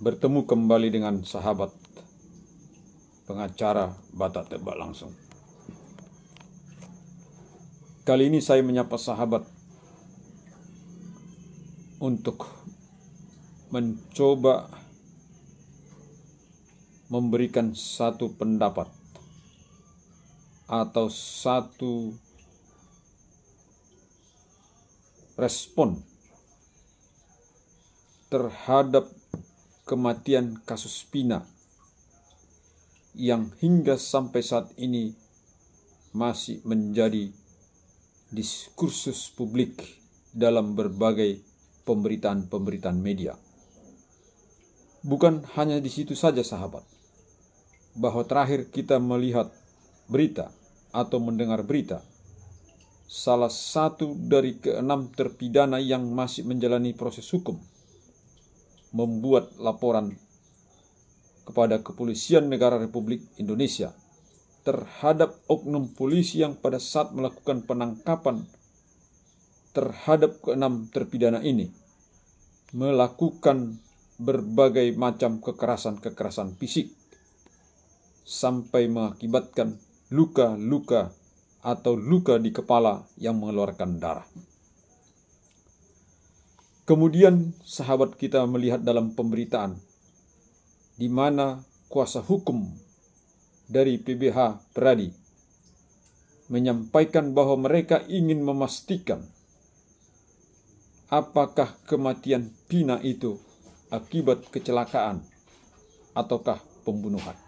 Bertemu kembali dengan sahabat pengacara Batak Tebak Langsung. Kali ini saya menyapa sahabat untuk mencoba memberikan satu pendapat atau satu respon terhadap kematian kasus Pina yang hingga sampai saat ini masih menjadi diskursus publik dalam berbagai pemberitaan media. Bukan hanya di situ saja sahabat, bahwa terakhir kita melihat berita atau mendengar berita salah satu dari ke-6 terpidana yang masih menjalani proses hukum membuat laporan kepada Kepolisian Negara Republik Indonesia terhadap oknum polisi yang pada saat melakukan penangkapan terhadap ke-6 terpidana ini melakukan berbagai macam kekerasan fisik sampai mengakibatkan luka-luka atau luka di kepala yang mengeluarkan darah. Kemudian sahabat kita melihat dalam pemberitaan di mana kuasa hukum dari PBH Peradi menyampaikan bahwa mereka ingin memastikan apakah kematian Pina itu akibat kecelakaan ataukah pembunuhan.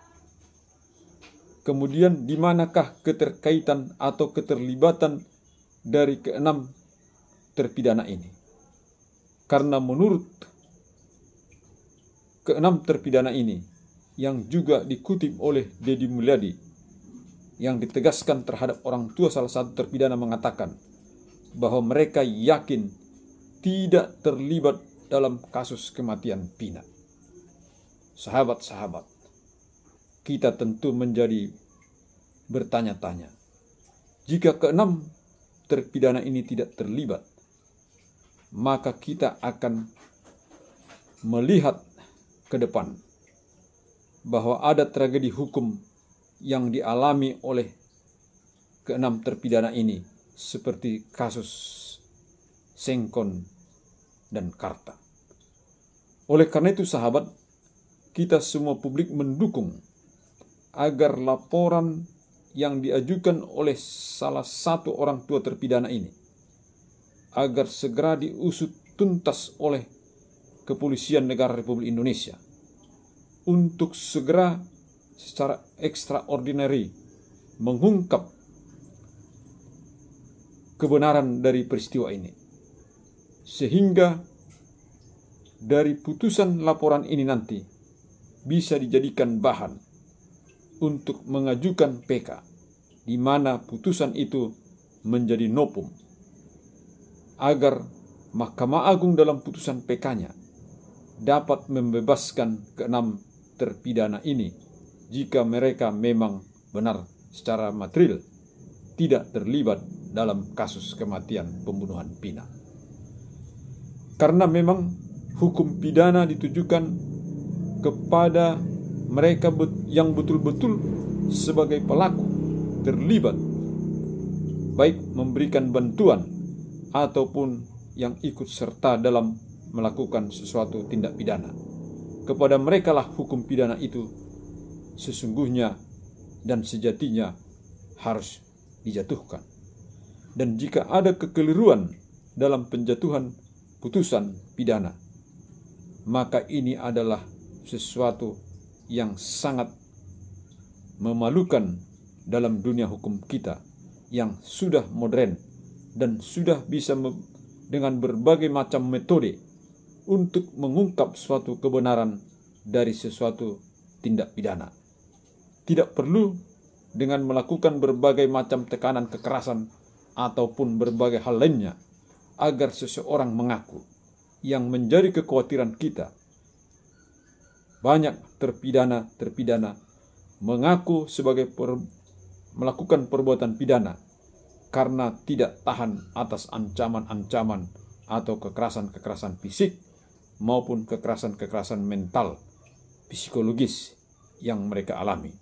Kemudian di manakah keterkaitan atau keterlibatan dari ke-6 terpidana ini? Karena menurut ke-6 terpidana ini yang juga dikutip oleh Deddy Mulyadi yang ditegaskan terhadap orang tua salah satu terpidana mengatakan bahwa mereka yakin tidak terlibat dalam kasus kematian Pina. Sahabat-sahabat, kita tentu menjadi bertanya-tanya, jika ke-6 terpidana ini tidak terlibat, maka kita akan melihat ke depan bahwa ada tragedi hukum yang dialami oleh ke-6 terpidana ini seperti kasus Sengkon dan Karta. Oleh karena itu sahabat, kita semua publik mendukung agar laporan yang diajukan oleh salah satu orang tua terpidana ini agar segera diusut tuntas oleh Kepolisian Negara Republik Indonesia untuk segera secara extraordinary mengungkap kebenaran dari peristiwa ini, sehingga dari putusan laporan ini nanti bisa dijadikan bahan untuk mengajukan PK, di mana putusan itu menjadi novum, agar Mahkamah Agung dalam putusan PK-nya dapat membebaskan ke-6 terpidana ini jika mereka memang benar secara material tidak terlibat dalam kasus kematian pembunuhan Pina. Karena memang hukum pidana ditujukan kepada mereka yang betul-betul sebagai pelaku terlibat, baik memberikan bantuan ataupun yang ikut serta dalam melakukan sesuatu tindak pidana. Kepada mereka lah hukum pidana itu sesungguhnya dan sejatinya harus dijatuhkan. Dan jika ada kekeliruan dalam penjatuhan putusan pidana, maka ini adalah sesuatu yang sangat memalukan dalam dunia hukum kita yang sudah modern dan sudah bisa dengan berbagai macam metode untuk mengungkap suatu kebenaran dari sesuatu tindak pidana. Tidak perlu dengan melakukan berbagai macam tekanan kekerasan ataupun berbagai hal lainnya agar seseorang mengaku. Yang menjadi kekhawatiran kita, banyak terpidana mengaku sebagai melakukan perbuatan pidana karena tidak tahan atas ancaman-ancaman atau kekerasan-kekerasan fisik maupun kekerasan-kekerasan mental, psikologis yang mereka alami.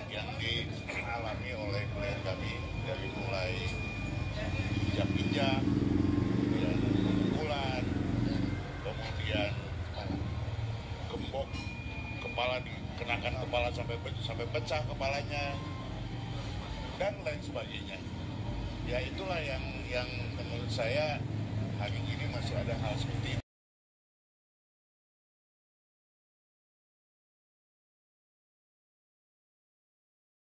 Yang dialami oleh klien kami dari mulai injak-injak, kemudian pukulan, kemudian gembok kepala, dikenakan kepala sampai pecah kepalanya, dan lain sebagainya. Ya itulah yang menurut saya hari ini masih ada hal seperti itu.